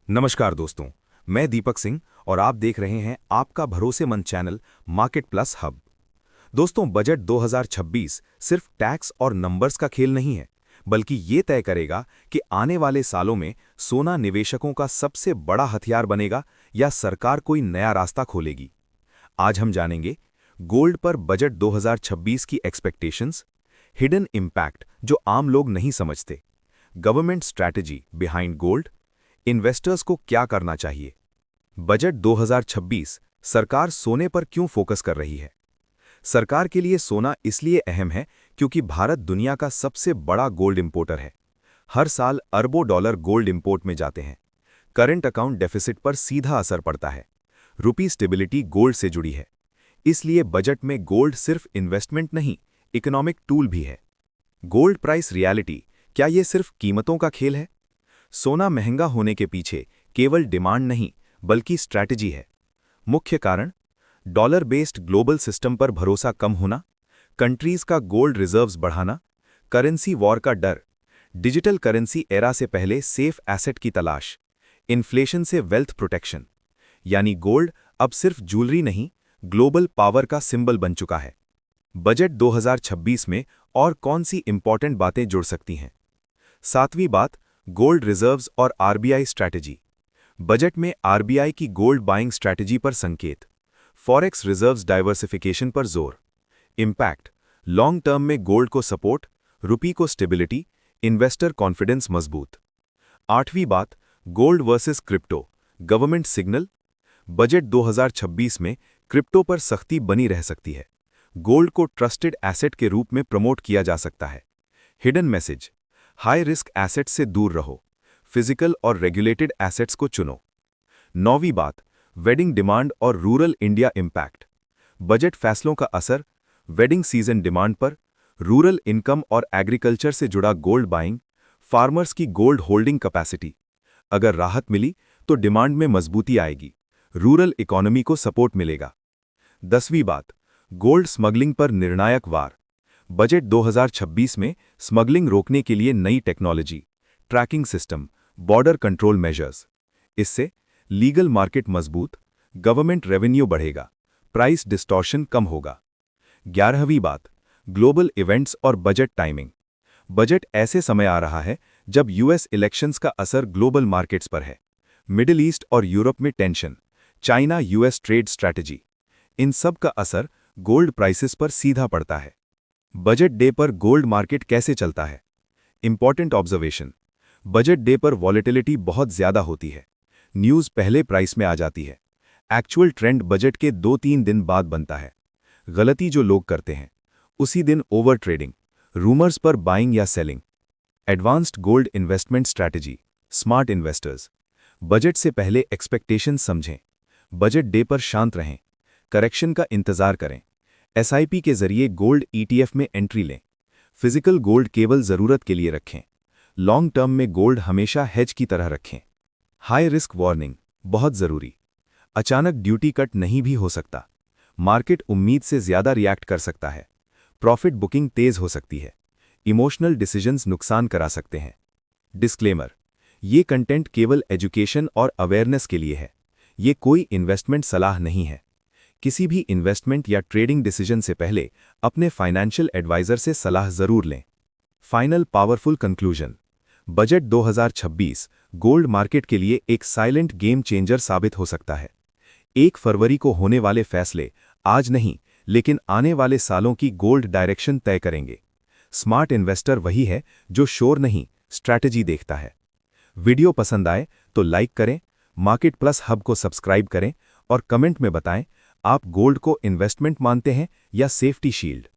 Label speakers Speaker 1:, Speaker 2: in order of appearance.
Speaker 1: नमस्कार दोस्तों, मैं दीपक सिंह और आप देख रहे हैं आपका भरोसेमंद चैनल मार्केट प्लस हब। दोस्तों, बजट 2026 सिर्फ टैक्स और नंबर्स का खेल नहीं है, बल्कि ये तय करेगा कि आने वाले सालों में सोना निवेशकों का सबसे बड़ा हथियार बनेगा या सरकार कोई नया रास्ता खोलेगी। आज हम जानेंगे गोल्ड पर बजट 2026 की एक्सपेक्टेशंस, हिडन इम्पैक्ट जो आम लोग नहीं समझते, government strategy behind gold, investors को क्या करना चाहिए। बजट 2026 सरकार सोने पर क्यों फोकस कर रही है? सरकार के लिए सोना इसलिए अहम है क्योंकि भारत दुनिया का सबसे बड़ा गोल्ड इंपोर्टर है। हर साल अरबों डॉलर गोल्ड इंपोर्ट में जाते हैं। करंट अकाउंट डेफिसिट पर सीधा असर पड़ता है। रुपी स्टेबिलिटी गोल्ड से जुड़ी है। इसलिए बजट में गोल्ड सिर्फ इन्वेस्टमेंट नहीं, इकोनॉमिक टूल भी है। गोल्ड प्राइस रियलिटी, क्या ये सिर्फ कीमतों का खेल है? सोना महंगा होने के पीछे केवल डिमांड नहीं, बल्कि स्ट्रैटेजी है। मुख्य कारण: डॉलर बेस्ड ग्लोबल सिस्टम पर भरोसा कम होना, कंट्रीज का गोल्ड रिजर्व्स बढ़ाना, करेंसी वॉर का डर, डिजिटल करेंसी एरा से पहले सेफ एसेट की तलाश, इन्फ्लेशन से वेल्थ प्रोटेक्शन। यानी गोल्ड अब सिर्फ ज्वेलरी नहीं, ग्लोबल पावर का सिंबल बन चुका है। बजट 2026 में और कौन सी इंपॉर्टेंट बातें जुड़ सकती हैं? सातवीं बात, गोल्ड रिजर्व्स और आरबीआई स्ट्रैटेजी। बजट में आरबीआई की गोल्ड बाइंग स्ट्रैटेजी पर संकेत, फॉरेक्स रिजर्व्स डाइवर्सिफिकेशन पर जोर। इम्पैक्ट: लॉन्ग टर्म में गोल्ड को सपोर्ट, रुपी को स्टेबिलिटी, इन्वेस्टर कॉन्फिडेंस मजबूत। आठवीं बात, gold versus crypto, government signal. Budget 2026 में क्रिप्टो पर सख्ती बनी रह सकती है। गोल्ड को ट्रस्टेड एसेट के रूप में प्रमोट किया जा सकता है। Hidden message: high risk assets से दूर रहो, फिजिकल और रेगुलेटेड एसेट्स को चुनो। नौवीं बात, वेडिंग डिमांड और रूरल इंडिया इम्पैक्ट। बजट फैसलों का असर, वेडिंग सीजन डिमांड पर, रूरल इनकम और एग्रीकल्चर से जुड़ा गोल्ड बाइंग, फार्मर्स की गोल्ड होल्डिंग कैपेसिटी। अगर राहत मिली तो डिमांड में मजबूती आएगी, रूरल इकोनॉमी को सपोर्ट मिलेगा। 10वीं बात, गोल्ड स्मगलिंग पर निर्णायक वार। बजट 2026 में स्मगलिंग रोकने के लिए नई technology, tracking system, border control measures. इससे लीगल मार्केट मजबूत, गवर्नमेंट रेवेन्यू बढ़ेगा, प्राइस डिस्टॉर्शन कम होगा। 11वीं बात, ग्लोबल इवेंट्स और बजट टाइमिंग। बजट ऐसे समय आ रहा है जब यूएस इलेक्शंस का असर ग्लोबल मार्केट्स पर है। मिडिल ईस्ट और यूरोप में tension, China US trade strategy, इन सब का असर गोल्ड प्राइसेस पर सीधा पड़ता है। बजट डे पर गोल्ड मार्केट कैसे चलता है? इंपॉर्टेंट ऑब्जर्वेशन: बजट डे पर वॉलेटिलिटी बहुत ज्यादा होती है। न्यूज़ पहले प्राइस में आ जाती है। एक्चुअल ट्रेंड बजट के 2-3 दिन बाद बनता है। गलती जो लोग करते हैं, उसी दिन ओवर ट्रेडिंग, रूमर्स पर बाइंग या selling. Advanced gold investment strategy, smart investors. Budget से पहले एक्सपेक्टेशन समझें, बजट डे पर शांत रहें, करेक्शन का इंतजार करें। एसआईपी के जरिए गोल्ड ईटीएफ में एंट्री लें। फिजिकल गोल्ड केवल जरूरत के लिए रखें। लॉन्ग टर्म में गोल्ड हमेशा हेज की तरह रखें। हाई रिस्क वार्निंग बहुत जरूरी, अचानक ड्यूटी कट नहीं भी हो सकता। मार्केट उम्मीद से ज्यादा रिएक्ट कर सकता है। प्रॉफिट बुकिंग तेज हो सकती है। इमोशनल डिसीजंस नुकसान करा सकते हैं। डिस्क्लेमर: ये कंटेंट केवल एजुकेशन और अवेयरनेस के लिए है। ये कोई इन्वेस्टमेंट सलाह नहीं है। किसी भी इन्वेस्टमेंट या ट्रेडिंग डिसीजन से पहले अपने फाइनेंशियल एडवाइजर से सलाह जरूर लें। Final powerful conclusion: budget 2026 gold market के लिए एक साइलेंट गेम चेंजर साबित हो सकता है। 1 फरवरी को होने वाले फैसले आज नहीं, लेकिन आने वाले सालों की गोल्ड डायरेक्शन तय करेंगे। स्मार्ट इन्वेस्टर वही है जो शोर नहीं, स्ट्रैटेजी देखता है। वीडियो पसंद आए तो लाइक करें, मार्केट प्लस हब को सब्सक्राइब करें और कमेंट में बताएं आप गोल्ड को इन्वेस्टमेंट मानते हैं या सेफ्टी शील्ड।